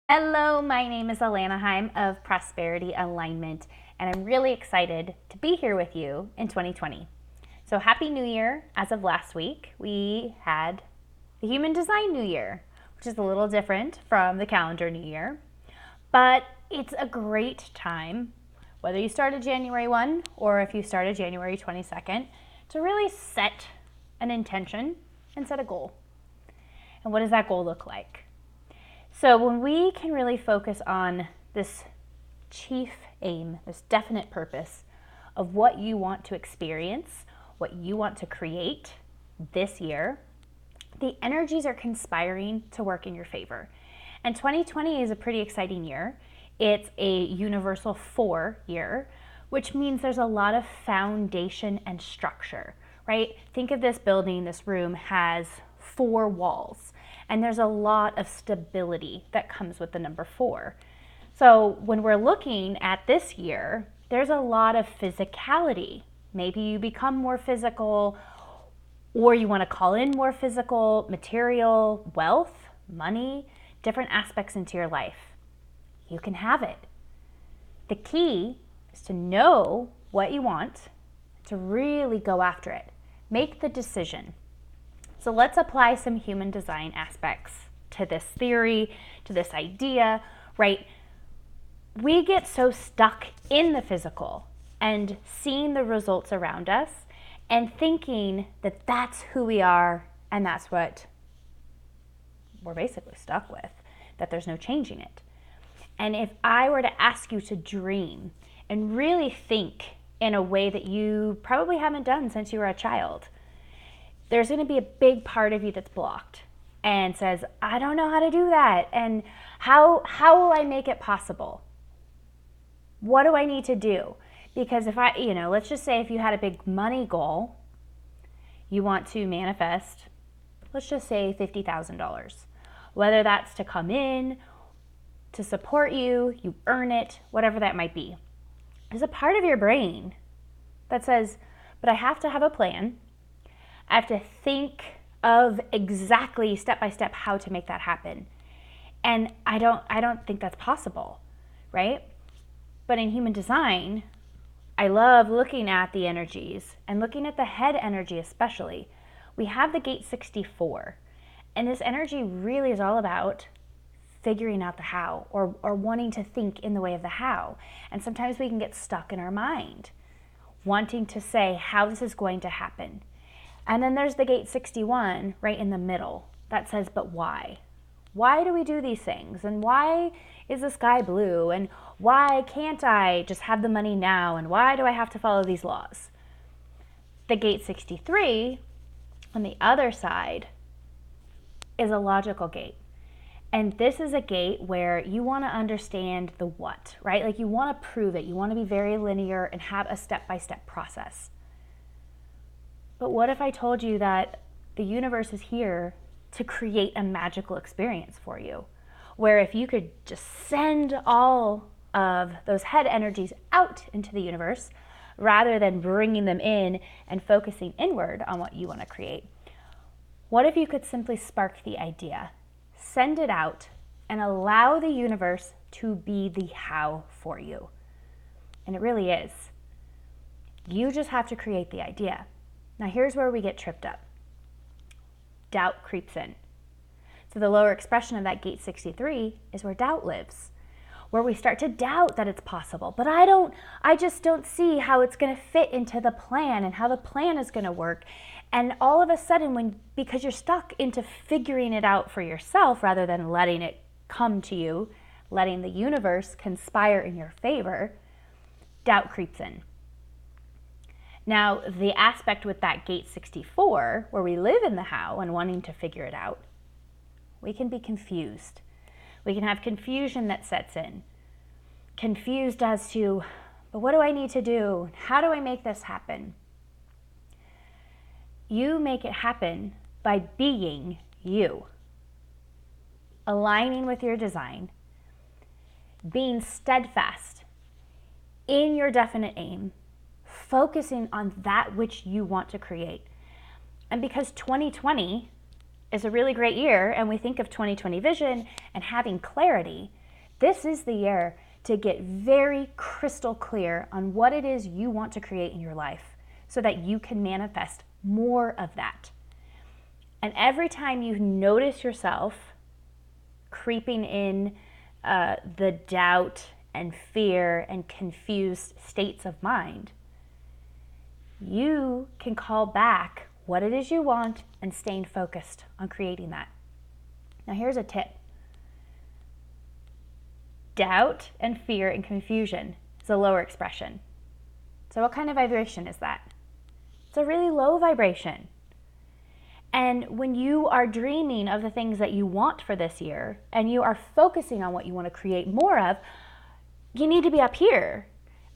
Hello, my name is Alana Heim of Prosperity Alignment, and I'm really excited to be here with you in 2020. So, Happy New Year. As of last week, we had the Human Design New Year, which is a little different from the calendar New Year, but it's a great time, whether you started January 1 or if you started January 22nd, to really set an intention and set a goal. And what does that goal look like? So when we can really focus on this chief aim, this definite purpose of what you want to experience, what you want to create this year, the energies are conspiring to work in your favor. And 2020 is a pretty exciting year. It's a universal 4 year, which means there's a lot of foundation and structure, right? Think of this building, this room has 4 walls. And there's a lot of stability that comes with the number 4. So when we're looking at this year, there's a lot of physicality. Maybe you become more physical, or you want to call in more physical, material, wealth, money, different aspects into your life. You can have it. The key is to know what you want, to really go after it. Make the decision. So let's apply some human design aspects to this theory, to this idea, right? We get so stuck in the physical and seeing the results around us and thinking that that's who we are and that's what we're basically stuck with, that there's no changing it. And if I were to ask you to dream and really think in a way that you probably haven't done since you were a child, there's going to be a big part of you that's blocked and says, I don't know how to do that. And how will I make it possible? What do I need to do? Because if let's just say if you had a big money goal, you want to manifest, let's just say $50,000. Whether that's to come in, to support you, you earn it, whatever that might be. There's a part of your brain that says, but I have to have a plan. I have to think of exactly step by step how to make that happen. And I don't think that's possible, right? But in human design, I love looking at the energies and looking at the head energy especially. We have the gate 64. And this energy really is all about figuring out the how or wanting to think in the way of the how. And sometimes we can get stuck in our mind, wanting to say how this is going to happen. And then there's the gate 61 right in the middle that says, but why? Why do we do these things? And why is the sky blue? And why can't I just have the money now? And why do I have to follow these laws? The gate 63 on the other side is a logical gate. And this is a gate where you want to understand the what, right? Like you want to prove it. You want to be very linear and have a step-by-step process. But what if I told you that the universe is here to create a magical experience for you, where if you could just send all of those head energies out into the universe rather than bringing them in and focusing inward on what you want to create? What if you could simply spark the idea, send it out, and allow the universe to be the how for you? And it really is. You just have to create the idea. Now here's where we get tripped up. Doubt creeps in. So the lower expression of that gate 63 is where doubt lives, where we start to doubt that it's possible. But I just don't see how it's going to fit into the plan and how the plan is going to work. And all of a sudden, because you're stuck into figuring it out for yourself rather than letting it come to you, letting the universe conspire in your favor, doubt creeps in. Now, the aspect with that gate 64, where we live in the how and wanting to figure it out, we can be confused. We can have confusion that sets in. Confused as to, but what do I need to do? How do I make this happen? You make it happen by being you. Aligning with your design. Being steadfast in your definite aim. Focusing on that which you want to create. And because 2020 is a really great year and we think of 2020 vision and having clarity, This is the year to get very crystal clear on what it is you want to create in your life so that you can manifest more of that. And every time you notice yourself creeping in the doubt and fear and confused states of mind, you can call back what it is you want and staying focused on creating that. Now here's a tip. Doubt and fear and confusion is a lower expression. So what kind of vibration is that? It's a really low vibration. And when you are dreaming of the things that you want for this year and you are focusing on what you want to create more of, you need to be up here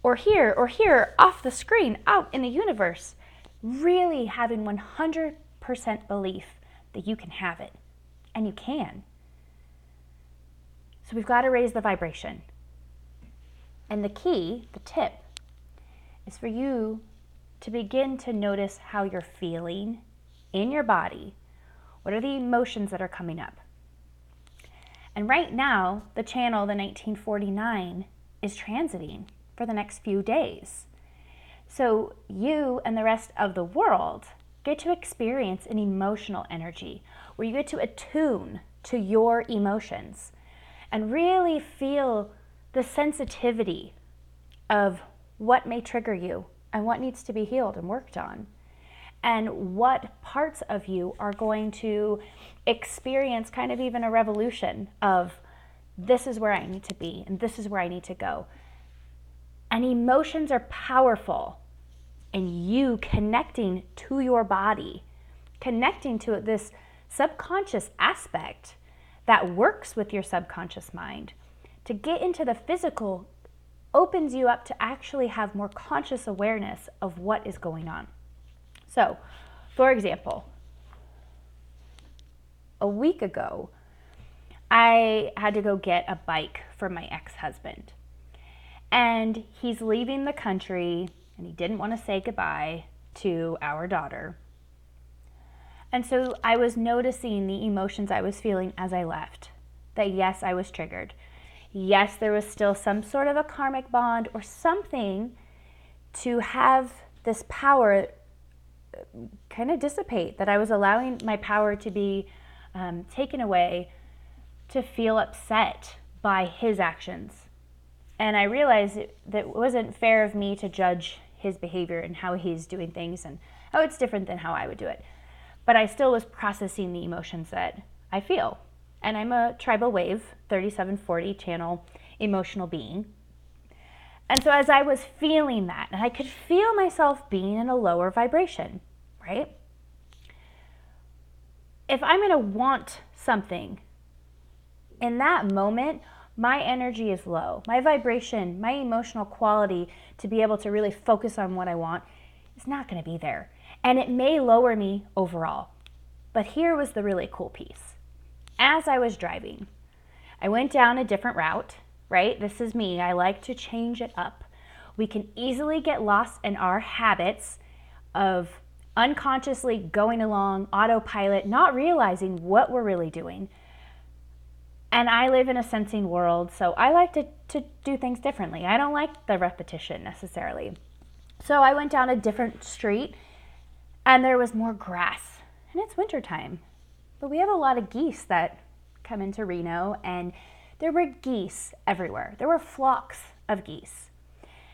or here or here off the screen, out in the universe, really having 100% belief that you can have it. And you can. So we've got to raise the vibration. And the key, the tip, is for you to begin to notice how you're feeling in your body. What are the emotions that are coming up? And right now, the channel, the 1949, is transiting for the next few days. So you and the rest of the world get to experience an emotional energy where you get to attune to your emotions and really feel the sensitivity of what may trigger you and what needs to be healed and worked on, and what parts of you are going to experience kind of even a revolution of this is where I need to be and this is where I need to go. And emotions are powerful, and you connecting to your body, connecting to this subconscious aspect that works with your subconscious mind to get into the physical opens you up to actually have more conscious awareness of what is going on. So, for example, a week ago, I had to go get a bike for my ex-husband. And he's leaving the country, and he didn't want to say goodbye to our daughter. And so I was noticing the emotions I was feeling as I left. That yes, I was triggered. Yes, there was still some sort of a karmic bond or something to have this power kind of dissipate, that I was allowing my power to be taken away, to feel upset by his actions. And I realized that it wasn't fair of me to judge his behavior and how he's doing things and how it's different than how I would do it. But I still was processing the emotions that I feel. And I'm a tribal wave, 3740 channel emotional being. And so as I was feeling that, and I could feel myself being in a lower vibration, right? If I'm going to want something, in that moment, my energy is low. My vibration, my emotional quality to be able to really focus on what I want is not going to be there. And it may lower me overall. But here was the really cool piece. As I was driving, I went down a different route, right? This is me. I like to change it up. We can easily get lost in our habits of unconsciously going along autopilot, not realizing what we're really doing. And I live in a sensing world, so I like to do things differently. I don't like the repetition necessarily. So I went down a different street, and there was more grass. And it's wintertime. But we have a lot of geese that come into Reno, and there were geese everywhere. There were flocks of geese.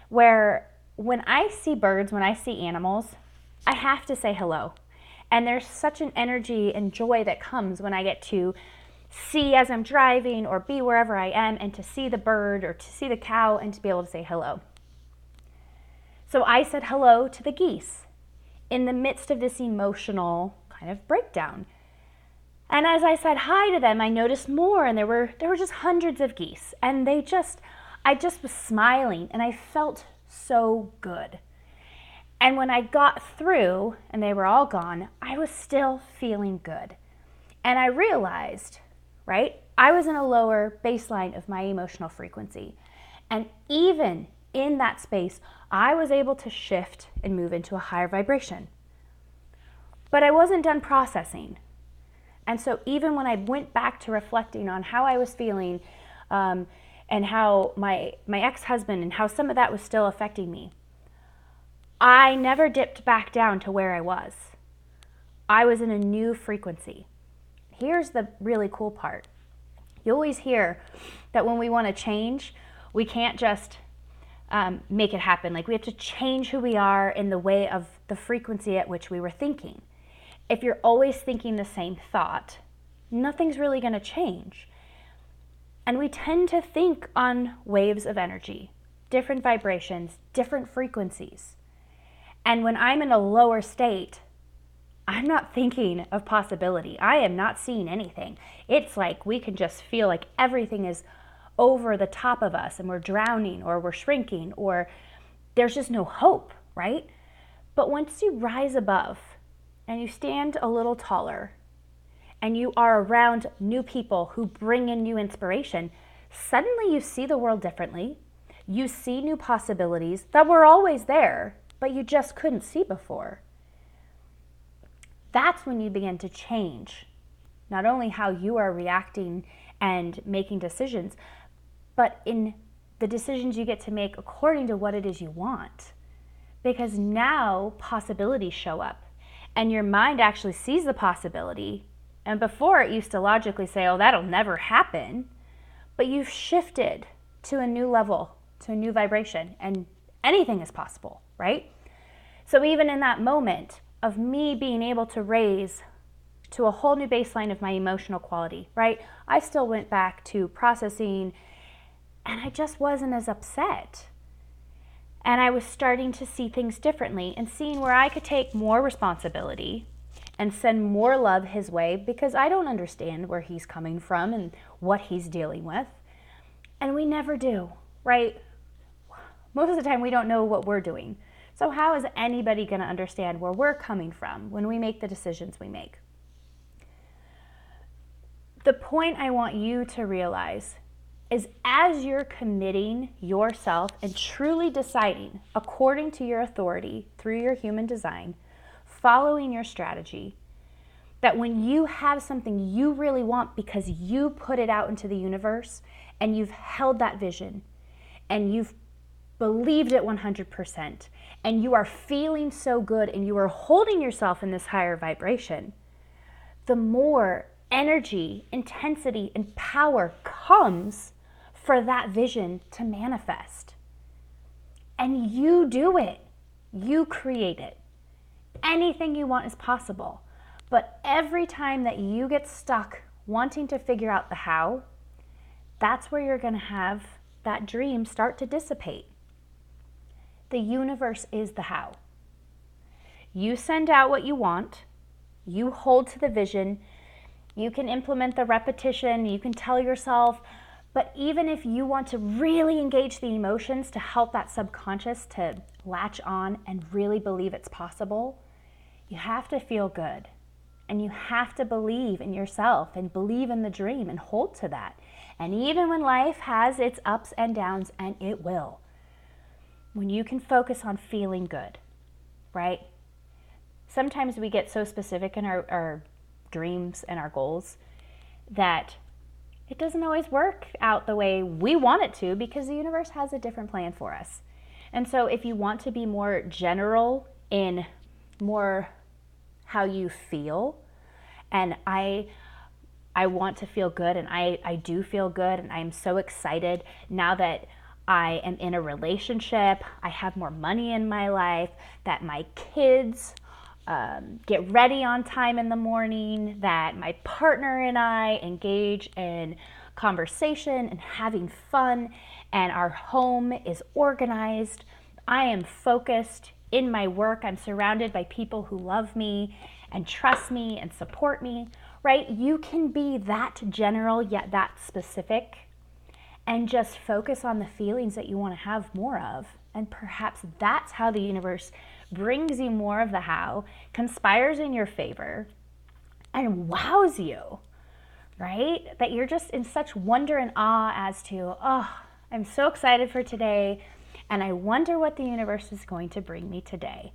Where when I see birds, when I see animals, I have to say hello. And there's such an energy and joy that comes when I get to see as I'm driving or be wherever I am and to see the bird or to see the cow and to be able to say hello. So I said hello to the geese in the midst of this emotional kind of breakdown. And as I said hi to them, I noticed more, and there were just hundreds of geese, and I just was smiling, and I felt so good. And when I got through and they were all gone, I was still feeling good. And I realized, right, I was in a lower baseline of my emotional frequency. And even in that space, I was able to shift and move into a higher vibration. But I wasn't done processing. And so even when I went back to reflecting on how I was feeling, and how my ex-husband and how some of that was still affecting me, I never dipped back down to where I was. I was in a new frequency. Here's the really cool part. You always hear that when we want to change, we can't just make it happen. Like we have to change who we are in the way of the frequency at which we were thinking. If you're always thinking the same thought, nothing's really going to change. And we tend to think on waves of energy, different vibrations, different frequencies. And when I'm in a lower state, I'm not thinking of possibility. I am not seeing anything. It's like we can just feel like everything is over the top of us and we're drowning or we're shrinking or there's just no hope, right? But once you rise above and you stand a little taller and you are around new people who bring in new inspiration, suddenly you see the world differently. You see new possibilities that were always there, but you just couldn't see before. That's when you begin to change not only how you are reacting and making decisions, but in the decisions you get to make according to what it is you want. Because now possibilities show up and your mind actually sees the possibility. And before it used to logically say, oh, that'll never happen. But you've shifted to a new level, to a new vibration, and anything is possible, right? So even in that moment of me being able to raise to a whole new baseline of my emotional quality, right? I still went back to processing and I just wasn't as upset. And I was starting to see things differently and seeing where I could take more responsibility and send more love his way because I don't understand where he's coming from and what he's dealing with. And we never do, right? Most of the time we don't know what we're doing. So how is anybody going to understand where we're coming from when we make the decisions we make? The point I want you to realize is as you're committing yourself and truly deciding according to your authority through your human design, following your strategy, that when you have something you really want because you put it out into the universe and you've held that vision and you've believed it 100% and you are feeling so good and you are holding yourself in this higher vibration, the more energy, intensity, and power comes for that vision to manifest. And you do it. You create it. Anything you want is possible. But every time that you get stuck wanting to figure out the how, that's where you're going to have that dream start to dissipate. The universe is the how. You send out what you want. You hold to the vision. You can implement the repetition. You can tell yourself. But even if you want to really engage the emotions to help that subconscious to latch on and really believe it's possible, you have to feel good. And you have to believe in yourself and believe in the dream and hold to that. And even when life has its ups and downs, and it will, when you can focus on feeling good, right? Sometimes we get so specific in our dreams and our goals that it doesn't always work out the way we want it to because the universe has a different plan for us. And so if you want to be more general in more how you feel, and I want to feel good, and I do feel good, and I'm so excited now that I am in a relationship, I have more money in my life, that my kids get ready on time in the morning, that my partner and I engage in conversation and having fun, and our home is organized. I am focused in my work. I'm surrounded by people who love me and trust me and support me, right? You can be that general yet that specific and just focus on the feelings that you want to have more of. And perhaps that's how the universe brings you more of the how, conspires in your favor, and wows you, right? That you're just in such wonder and awe as to, oh, I'm so excited for today, and I wonder what the universe is going to bring me today.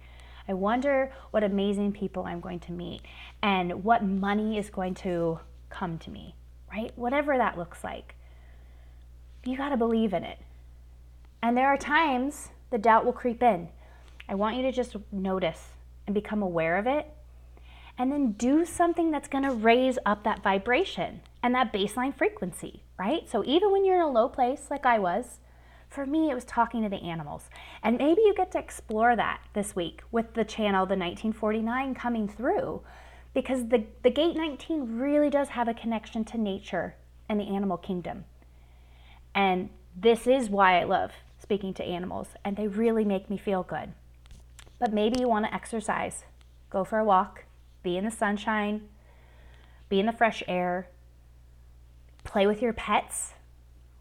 I wonder what amazing people I'm going to meet, and what money is going to come to me, right? Whatever that looks like. You got to believe in it. And there are times the doubt will creep in. I want you to just notice and become aware of it, and then do something that's going to raise up that vibration and that baseline frequency, right? So even when you're in a low place like I was, for me, it was talking to the animals. And maybe you get to explore that this week with the channel, the 1949 coming through, because the gate 19 really does have a connection to nature and the animal kingdom. And this is why I love speaking to animals, and they really make me feel good. But maybe you want to exercise, go for a walk, be in the sunshine, be in the fresh air, play with your pets,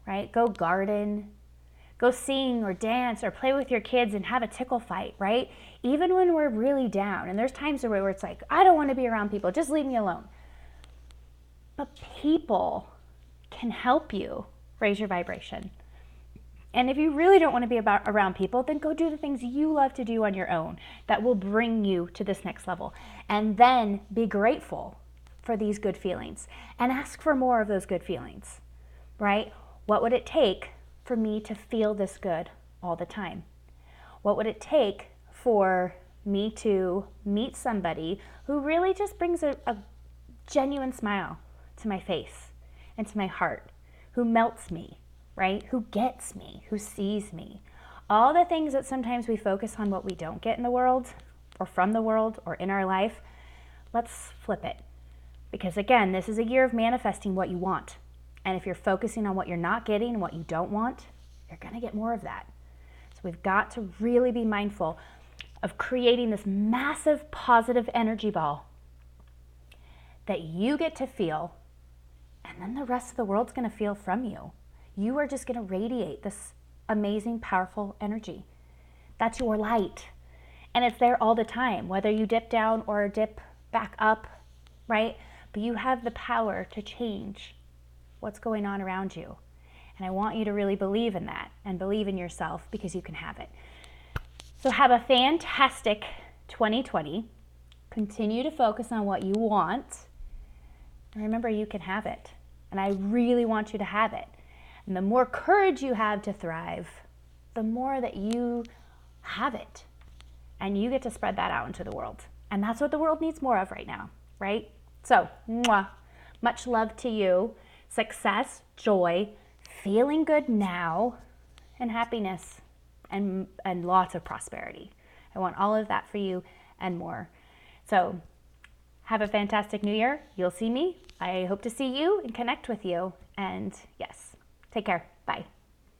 right? Go garden, go sing or dance or play with your kids and have a tickle fight, right? Even when we're really down, and there's times where it's like, I don't want to be around people, just leave me alone. But people can help you raise your vibration. And if you really don't want to be around people, then go do the things you love to do on your own that will bring you to this next level. And then be grateful for these good feelings and ask for more of those good feelings, right? What would it take for me to feel this good all the time? What would it take for me to meet somebody who really just brings a genuine smile to my face and to my heart, who melts me, right? Who gets me, who sees me. All the things that sometimes we focus on what we don't get in the world or from the world or in our life, let's flip it. Because again, this is a year of manifesting what you want. And if you're focusing on what you're not getting and what you don't want, you're going to get more of that. So we've got to really be mindful of creating this massive positive energy ball that you get to feel, and then the rest of the world's going to feel from you. You are just going to radiate this amazing, powerful energy. That's your light. And it's there all the time, whether you dip down or dip back up, right? But you have the power to change what's going on around you. And I want you to really believe in that and believe in yourself, because you can have it. So have a fantastic 2020. Continue to focus on what you want. And remember, you can have it. And I really want you to have it. And the more courage you have to thrive, the more that you have it. And you get to spread that out into the world. And that's what the world needs more of right now, right? So, much love to you. Success, joy, feeling good now, and happiness, and lots of prosperity. I want all of that for you and more. So, have a fantastic new year. You'll see me. I hope to see you and connect with you. And yes, take care. Bye.